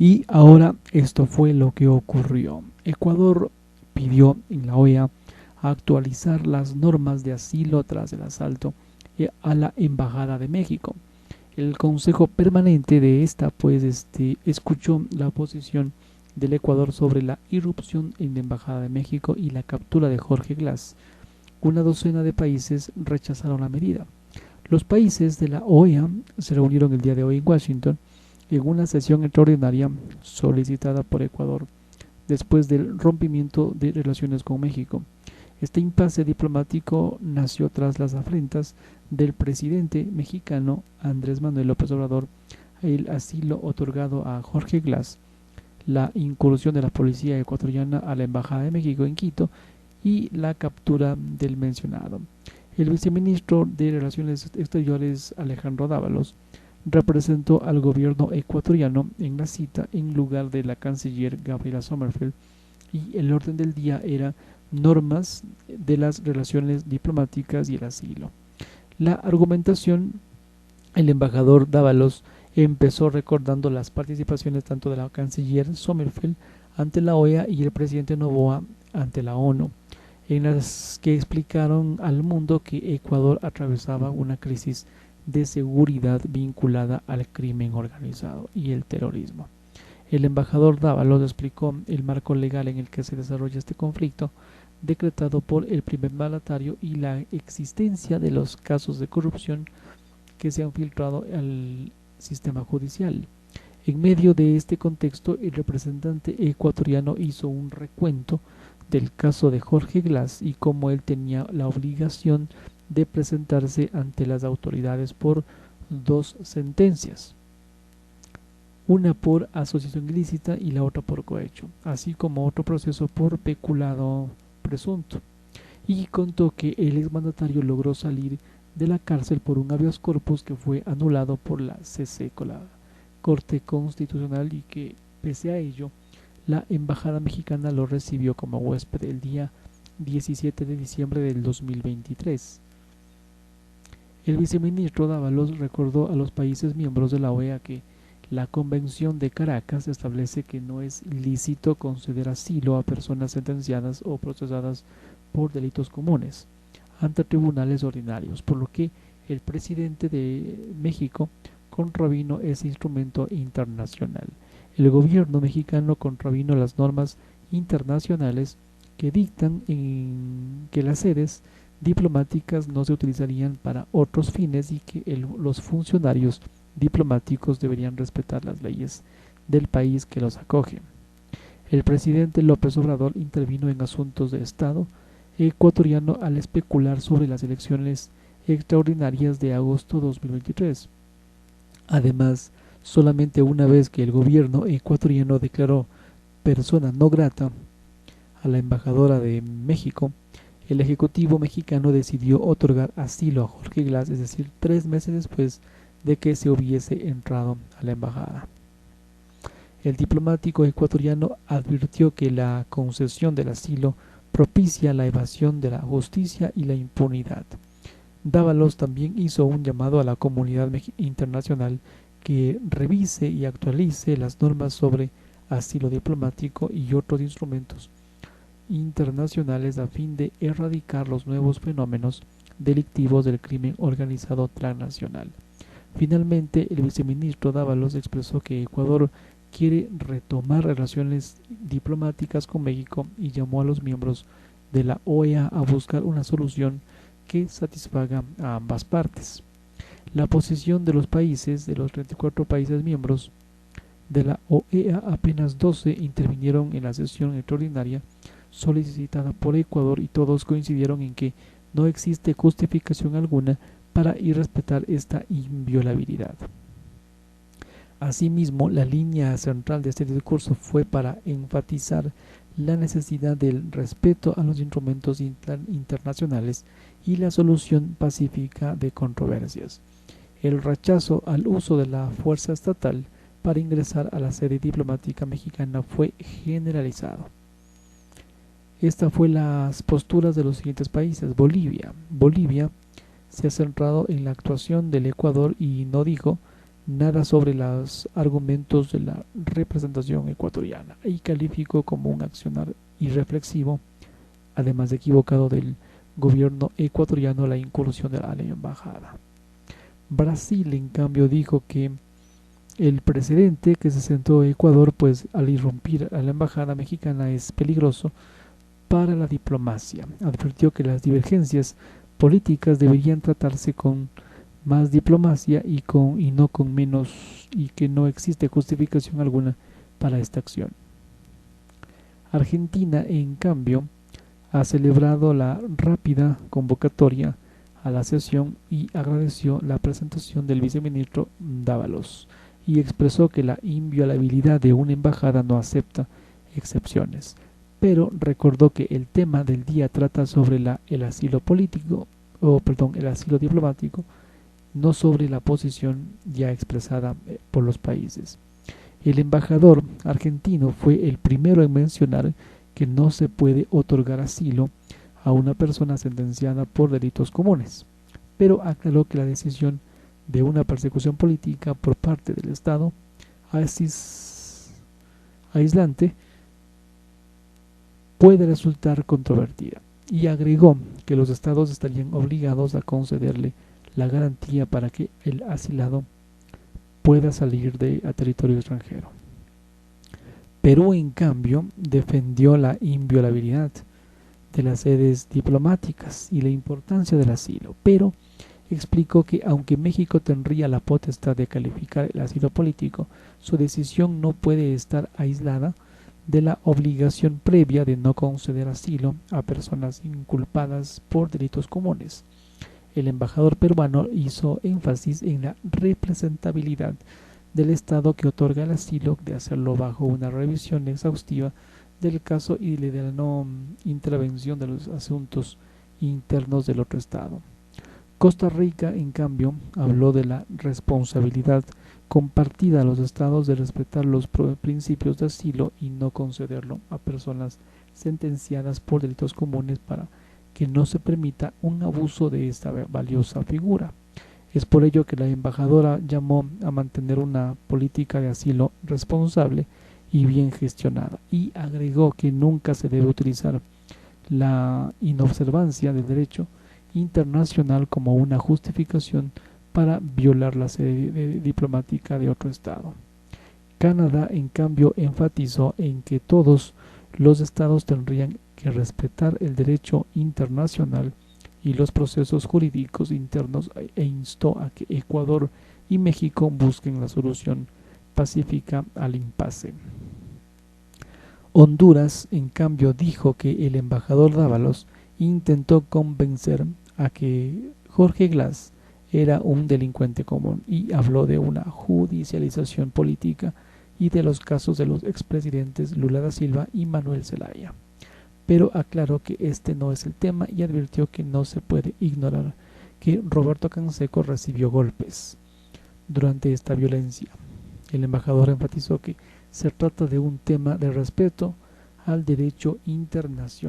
Y ahora esto fue lo que ocurrió. Ecuador pidió en la OEA actualizar las normas de asilo tras el asalto a la Embajada de México. El Consejo Permanente de esta escuchó la posición del Ecuador sobre la irrupción en la Embajada de México y la captura de Jorge Glass. Una docena de países rechazaron la medida. Los países de la OEA se reunieron el día de hoy en Washington en una sesión extraordinaria solicitada por Ecuador después del rompimiento de relaciones con México. Este impasse diplomático nació tras las afrentas del presidente mexicano Andrés Manuel López Obrador, el asilo otorgado a Jorge Glass, la incursión de la policía ecuatoriana a la Embajada de México en Quito y la captura del mencionado. El viceministro de Relaciones Exteriores, Alejandro Dávalos, representó al gobierno ecuatoriano en la cita en lugar de la canciller Gabriela Sommerfeld, y el orden del día era normas de las relaciones diplomáticas y el asilo. La argumentación, el embajador Dávalos empezó recordando las participaciones tanto de la canciller Sommerfeld ante la OEA y el presidente Noboa ante la ONU, en las que explicaron al mundo que Ecuador atravesaba una crisis de seguridad vinculada al crimen organizado y el terrorismo. El embajador Dávalos explicó el marco legal en el que se desarrolla este conflicto, decretado por el primer mandatario, y la existencia de los casos de corrupción que se han filtrado al sistema judicial. En medio de este contexto, el representante ecuatoriano hizo un recuento del caso de Jorge Glass y cómo él tenía la obligación de presentarse ante las autoridades por dos sentencias, una por asociación ilícita y la otra por cohecho, así como otro proceso por peculado presunto. Y contó que el exmandatario logró salir de la cárcel por un habeas corpus que fue anulado por la CC, con la Corte Constitucional, y que, pese a ello, la embajada mexicana lo recibió como huésped el día 17 de diciembre del 2023. El viceministro Dávalos recordó a los países miembros de la OEA que la Convención de Caracas establece que no es lícito conceder asilo a personas sentenciadas o procesadas por delitos comunes ante tribunales ordinarios, por lo que el presidente de México contravino ese instrumento internacional. El gobierno mexicano contravino las normas internacionales que dictan en que las sedes diplomáticas no se utilizarían para otros fines y que los funcionarios diplomáticos deberían respetar las leyes del país que los acoge. El presidente López Obrador intervino en asuntos de Estado ecuatoriano al especular sobre las elecciones extraordinarias de agosto 2023. Además, solamente una vez que el gobierno ecuatoriano declaró persona no grata a la embajadora de México, el Ejecutivo mexicano decidió otorgar asilo a Jorge Glass, es decir, 3 meses después de que se hubiese entrado a la embajada. El diplomático ecuatoriano advirtió que la concesión del asilo propicia la evasión de la justicia y la impunidad. Dávalos también hizo un llamado a la comunidad internacional que revise y actualice las normas sobre asilo diplomático y otros instrumentos internacionales a fin de erradicar los nuevos fenómenos delictivos del crimen organizado transnacional. Finalmente, el viceministro Dávalos expresó que Ecuador quiere retomar relaciones diplomáticas con México y llamó a los miembros de la OEA a buscar una solución que satisfaga a ambas partes. La posición de los países, de los 34 países miembros de la OEA, apenas 12 intervinieron en la sesión extraordinaria solicitada por Ecuador, y todos coincidieron en que no existe justificación alguna para irrespetar esta inviolabilidad. Asimismo, la línea central de este discurso fue para enfatizar la necesidad del respeto a los instrumentos internacionales y la solución pacífica de controversias. El rechazo al uso de la fuerza estatal para ingresar a la sede diplomática mexicana fue generalizado. Esta fue las posturas de los siguientes países. Bolivia se ha centrado en la actuación del Ecuador y no dijo nada sobre los argumentos de la representación ecuatoriana y calificó como un accionar irreflexivo, además de equivocado del gobierno ecuatoriano, la incursión de la embajada. Brasil, en cambio, dijo que el precedente que se sentó Ecuador, pues al irrumpir a la embajada mexicana, es peligroso para la diplomacia. Advirtió que las divergencias políticas deberían tratarse con más diplomacia y no con menos, y que no existe justificación alguna para esta acción. Argentina, en cambio, ha celebrado la rápida convocatoria a la sesión y agradeció la presentación del viceministro Dávalos y expresó que la inviolabilidad de una embajada no acepta excepciones, pero recordó que el tema del día trata sobre el asilo político, el asilo diplomático, no sobre la posición ya expresada por los países. El embajador argentino fue el primero en mencionar que no se puede otorgar asilo a una persona sentenciada por delitos comunes, pero aclaró que la decisión de una persecución política por parte del Estado aislante puede resultar controvertida, y agregó que los estados estarían obligados a concederle la garantía para que el asilado pueda salir a territorio extranjero. Perú, en cambio, defendió la inviolabilidad de las sedes diplomáticas y la importancia del asilo, pero explicó que aunque México tendría la potestad de calificar el asilo político, su decisión no puede estar aislada de la obligación previa de no conceder asilo a personas inculpadas por delitos comunes. El embajador peruano hizo énfasis en la representabilidad del Estado que otorga el asilo, de hacerlo bajo una revisión exhaustiva del caso y de la no intervención de los asuntos internos del otro Estado. Costa Rica, en cambio, habló de la responsabilidad compartida a los estados de respetar los principios de asilo y no concederlo a personas sentenciadas por delitos comunes para que no se permita un abuso de esta valiosa figura. Es por ello que la embajadora llamó a mantener una política de asilo responsable y bien gestionada, y agregó que nunca se debe utilizar la inobservancia del derecho internacional como una justificación para violar la sede diplomática de otro Estado. Canadá, en cambio, enfatizó en que todos los estados tendrían que respetar el derecho internacional y los procesos jurídicos internos e instó a que Ecuador y México busquen la solución pacífica al impasse. Honduras, en cambio, dijo que el embajador Dávalos intentó convencer a que Jorge Glass era un delincuente común y habló de una judicialización política y de los casos de los expresidentes Lula da Silva y Manuel Zelaya. Pero aclaró que este no es el tema y advirtió que no se puede ignorar que Roberto Canseco recibió golpes durante esta violencia. El embajador enfatizó que se trata de un tema de respeto al derecho internacional.